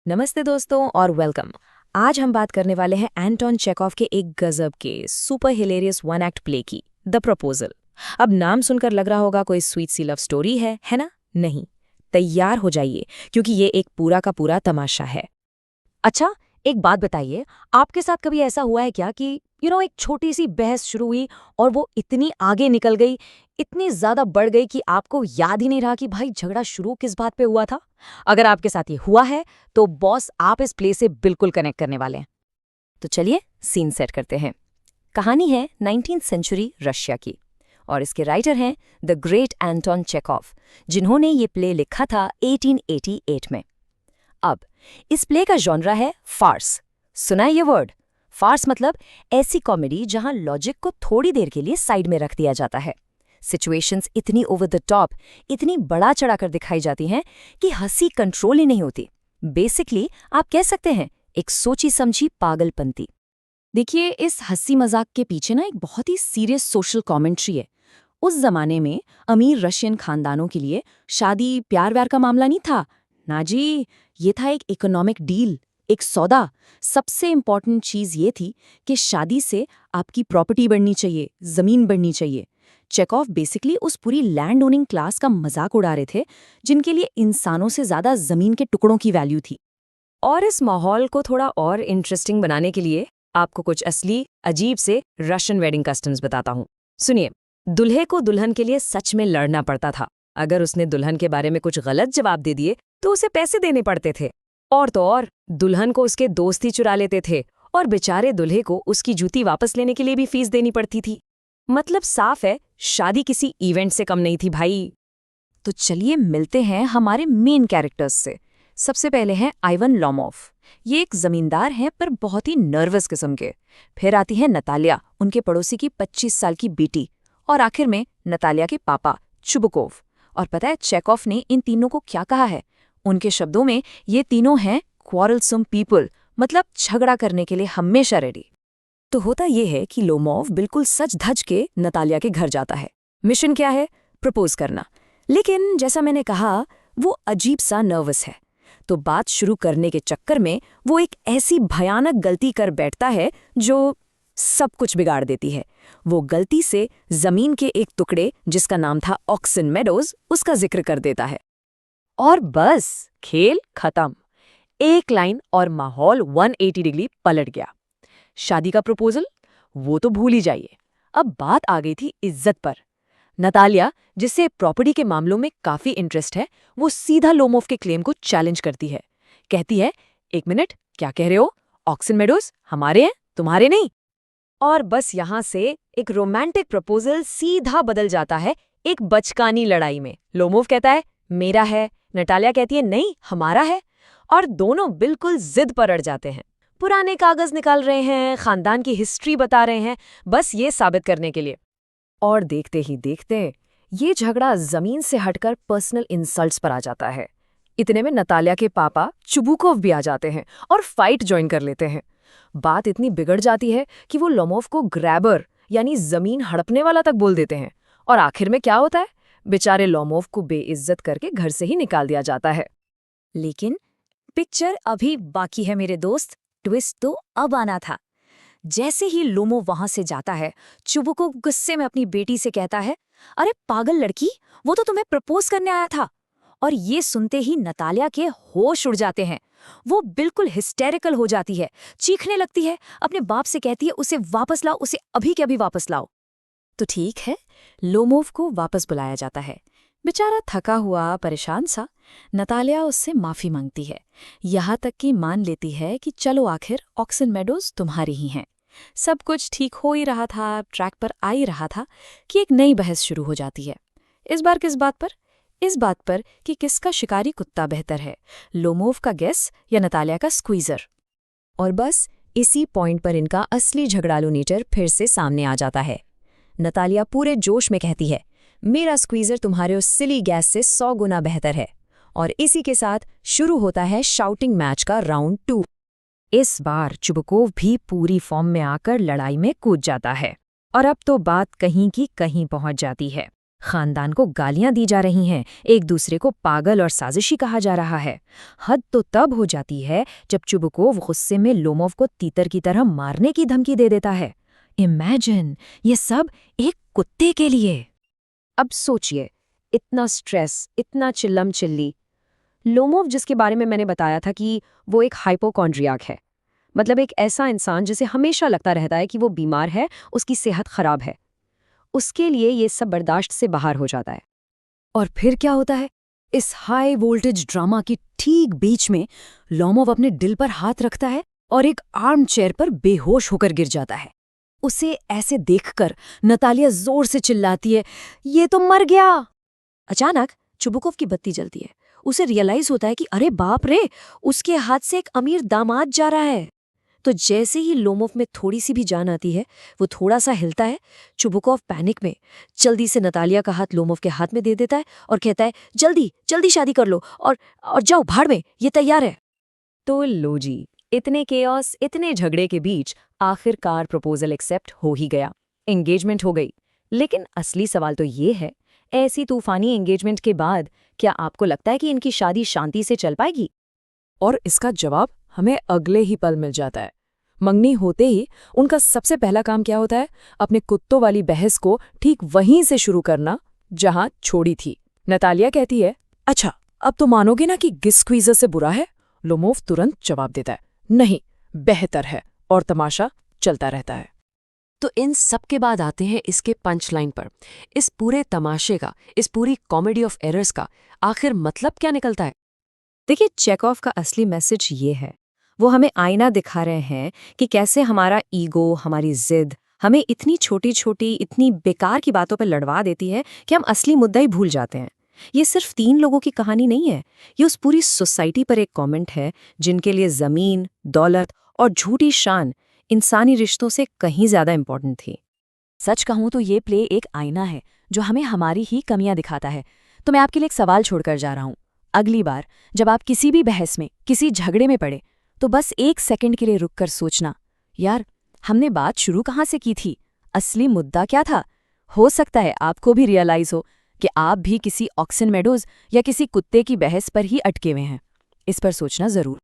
नमस्ते दोस्तों और वेलकम। आज हम बात करने वाले हैं एंटोन चेखव के एक गजब के super hilarious one act play की, द प्रपोजल। अब नाम सुनकर लग रहा होगा कोई स्वीट सी लव स्टोरी है ना? नहीं, तैयार हो जाइए क्योंकि ये एक पूरा का पूरा तमाशा है। अच्छा, एक बात बताइए, आपके साथ कभी ऐसा हुआ है क्या कि एक छोटी सी बहस शुरू हुई और वो इतनी आगे निकल गई, इतनी ज्यादा बढ़ गई कि आपको याद ही नहीं रहा कि भाई झगड़ा शुरू किस बात पे हुआ था? अगर आपके साथ ये हुआ है तो बॉस आप इस प्ले से बिल्कुल कनेक्ट करने वाले हैं। तो चलिए सीन सेट करते हैं। कहानी है 19th सेंचुरी रशिया की और इसके राइटर हैं द ग्रेट एंटोन चेखव, जिन्होंने ये प्ले लिखा था 1888 में। अब इस प्ले का जॉनरा है फार्स। सुना है ये वर्ड? फार्स मतलब ऐसी कॉमेडी जहां लॉजिक को थोड़ी देर के लिए साइड में रख दिया जाता है। सिचुएशंस इतनी ओवर द टॉप, इतनी बढ़ा चढ़ाकर दिखाई जाती हैं कि हंसी कंट्रोल ही नहीं होती। बेसिकली आप कह सकते हैं एक सोची समझी पागलपंती। देखिए, इस हंसी मजाक के पीछे ना एक बहुत ही सीरियस सोशल कमेंट्री है। उस जमाने में अमीर रशियन खानदानों के लिए शादी प्यार व्यार का मामला नहीं था ना जी, ये था एक इकोनॉमिक डील, एक सौदा। सबसे इंपॉर्टेंट चीज ये थी कि शादी से आपकी प्रॉपर्टी बढ़नी चाहिए, जमीन बढ़नी चाहिए। चेखव बेसिकली उस पूरी लैंड ओनिंग क्लास का मजाक उड़ा रहे थे जिनके लिए इंसानों से ज्यादा जमीन के टुकड़ों की वैल्यू थी। और इस माहौल को थोड़ा और इंटरेस्टिंग बनाने के लिए आपको कुछ असली अजीब से रशियन वेडिंग कस्टम्स बताता हूँ। सुनिए, दुल्हे को दुल्हन के लिए सच में लड़ना पड़ता था। अगर उसने दुल्हन के बारे में कुछ गलत जवाब दे दिए तो उसे पैसे देने पड़ते थे। और तो और दुल्हन को उसके दोस्त ही चुरा लेते थे और बेचारे दुल्हे को उसकी जूती वापस लेने के लिए भी फीस देनी पड़ती थी। मतलब साफ है, शादी किसी इवेंट से कम नहीं थी भाई। तो चलिए मिलते हैं हमारे मेन कैरेक्टर्स से। सबसे पहले हैं आइवन लोमोव। ये एक जमींदार हैं पर बहुत ही नर्वस किस्म के। फिर आती है नतालिया, उनके पड़ोसी की 25 साल की बेटी। और आखिर में नतालिया के पापा चुबुकोव। और पता है चेखव ने इन तीनों को क्या कहा है? उनके शब्दों में ये तीनों हैं क्वारलसम पीपल, मतलब झगड़ा करने के लिए हमेशा रेडी। तो होता ये है कि लोमोव बिल्कुल सच धज के नतालिया के घर जाता है। मिशन क्या है? प्रपोज करना। लेकिन जैसा मैंने कहा, वो अजीब सा नर्वस है। तो बात शुरू करने के चक्कर में वो एक ऐसी भयानक गलती कर बैठता है जो सब कुछ बिगाड़ देती है। वो गलती से जमीन के एक टुकड़े जिसका नाम था ऑक्सन मेडोज, उसका जिक्र कर देता है। और बस खेल खत्म। एक लाइन और माहौल 180 डिग्री पलट गया। शादी का प्रपोजल वो तो भूल ही जाइए। अब बात आ गई थी इज्जत पर। नतालिया, जिसे प्रॉपर्टी के मामलों में काफी इंटरेस्ट है, वो सीधा लोमोव के क्लेम को चैलेंज करती है। कहती है, एक मिनट, क्या कह रहे हो? ऑक्सन मेडोज हमारे हैं, तुम्हारे नहीं। और बस यहां से एक रोमांटिक प्रपोजल सीधा बदल जाता है एक बचकानी लड़ाई में। लोमोव कहता है मेरा है, नटालिया कहती है नहीं हमारा है। और दोनों बिल्कुल जिद पर अड़ जाते हैं। पुराने कागज निकाल रहे हैं, खानदान की हिस्ट्री बता रहे हैं, बस ये साबित करने के लिए। और देखते ही देखते ये झगड़ा जमीन से हटकर पर्सनल इंसल्ट्स पर आ जाता है। इतने में नतालिया के पापा चुबुकोव भी आ जाते हैं और फाइट ज्वाइन कर लेते हैं। बात इतनी बिगड़ जाती है कि वो लोमोव को ग्रैबर यानी जमीन हड़पने वाला तक बोल देते हैं। और आखिर में क्या होता है? बेचारे लोमोव को बेइज्जत करके घर से ही निकाल दिया जाता है। लेकिन पिक्चर अभी बाकी है मेरे दोस्त। ट्विस्ट तो अब आना था। जैसे ही लोमोव वहां से जाता है, चुबुकोव गुस्से में अपनी बेटी से कहता है, अरे पागल लड़की, वो तो तुम्हें प्रपोज करने आया था। और ये सुनते ही नतालिया के होश उड़ जाते हैं। वो बिल्कुल हिस्टेरिकल हो जाती है, चीखने लगती है, अपने बाप से कहती है उसे वापस लाओ, उसे अभी के अभी वापस लाओ। तो ठीक है, लोमोव को वापस बुलाया जाता है। बेचारा थका हुआ, परेशान सा। नतालिया उससे माफी मांगती है, यहाँ तक कि मान लेती है कि चलो आखिर ऑक्सन मेडोज तुम्हारी ही हैं। सब कुछ ठीक हो ही रहा था, ट्रैक पर आ ही रहा था कि एक नई बहस शुरू हो जाती है। इस बार किस बात पर? इस बात पर कि किसका शिकारी कुत्ता बेहतर है, लोमोव का गेस या नतालिया का स्क्वीजर। और बस इसी पॉइंट पर इनका असली झगड़ालू नेचर फिर से सामने आ जाता है। नतालिया पूरे जोश में कहती है, मेरा स्क्वीजर तुम्हारे उस सिली गैस से 100 गुना बेहतर है। और इसी के साथ शुरू होता है शाउटिंग मैच का राउंड 2। इस बार चुबुकोव भी पूरी फॉर्म में आकर लड़ाई में कूद जाता है। और अब तो बात कहीं की कहीं पहुंच जाती है। खानदान को गालियां दी जा रही हैं, एक दूसरे को पागल और साजिशी कहा जा रहा है। हद तो तब हो जाती है जब चुबुकोव गुस्से में लोमोव को तीतर की तरह मारने की धमकी दे देता है। इमेजिन, ये सब एक कुत्ते के लिए। अब सोचिए, इतना स्ट्रेस, इतना चिल्लम चिल्ली। लोमोव, जिसके बारे में मैंने बताया था कि वो एक हाइपोकॉन्ड्रियाक है, मतलब एक ऐसा इंसान जिसे हमेशा लगता रहता है कि वो बीमार है, उसकी सेहत खराब है, उसके लिए ये सब बर्दाश्त से बाहर हो जाता है। और फिर क्या होता है? इस हाई वोल्टेज ड्रामा की ठीक बीच में लोमोव अपने दिल पर हाथ रखता है और एक आर्म चेयर पर बेहोश होकर गिर जाता है। उसे ऐसे देखकर नतालिया जोर से चिल्लाती है, ये तो मर गया। अचानक चुबुकोव की बत्ती जलती है। उसे रियलाइज होता है कि अरे बाप रे, उसके हाथ से एक अमीर दामाद जा रहा है। तो जैसे ही लोमोव में थोड़ी सी भी जान आती है, वो थोड़ा सा हिलता है। चुबुकोव पैनिक में जल्दी से नतालिया का हाथ लोमोव के हाथ में दे देता है और कहता है, जल्दी जल्दी शादी कर लो और जाओ भाड़ में, ये तैयार है। तो लो जी, इतने केओस, इतने झगड़े के बीच आखिरकार प्रपोजल एक्सेप्ट हो ही गया, एंगेजमेंट हो गई। लेकिन असली सवाल तो ये है, ऐसी तूफानी एंगेजमेंट के बाद क्या आपको लगता है कि इनकी शादी शांति से चल पाएगी? और इसका जवाब हमें अगले ही पल मिल जाता है। मंगनी होते ही उनका सबसे पहला काम क्या होता है? अपने कुत्तों वाली बहस को ठीक वहीं से शुरू करना जहां छोड़ी थी। नतालिया कहती है, अच्छा अब तो मानोगे ना कि गिस स्क्वीजर से बुरा है? लोमोव तुरंत जवाब देता है, नहीं, बेहतर है, और तमाशा चलता रहता है। तो इन सब के बाद आते हैं इसके पंच लाइन पर। इस पूरे तमाशे का, इस पूरी कॉमेडी ऑफ एरर्स का आखिर मतलब क्या निकलता है? देखिए, चेकॉव का असली मैसेज ये है। वो हमें आईना दिखा रहे हैं कि कैसे हमारा ईगो, हमारी जिद हमें इतनी छोटी छोटी, इतनी बेकार की बातों पर लड़वा देती है कि हम असली मुद्दा ही भूल जाते हैं। ये सिर्फ 3 लोगों की कहानी नहीं है, ये उस पूरी सोसाइटी पर एक कमेंट है जिनके लिए ज़मीन, दौलत और झूठी शान इंसानी रिश्तों से कहीं ज़्यादा इम्पोर्टेंट थी। सच कहूं तो ये प्ले एक आईना है जो हमें हमारी ही कमियां दिखाता है। तो मैं आपके लिए एक सवाल छोड़कर जा रहा हूं। अगली बार जब आप किसी भी बहस में, किसी झगड़े में पड़े, तो बस 1 सेकंड के लिए रुककर सोचना, यार हमने बात शुरू कहाँ से की थी? असली मुद्दा क्या था? हो सकता है आपको भी रियलाइज हो कि आप भी किसी ऑक्सन मेडोज या किसी कुत्ते की बहस पर ही अटके हुए हैं। इस पर सोचना जरूर।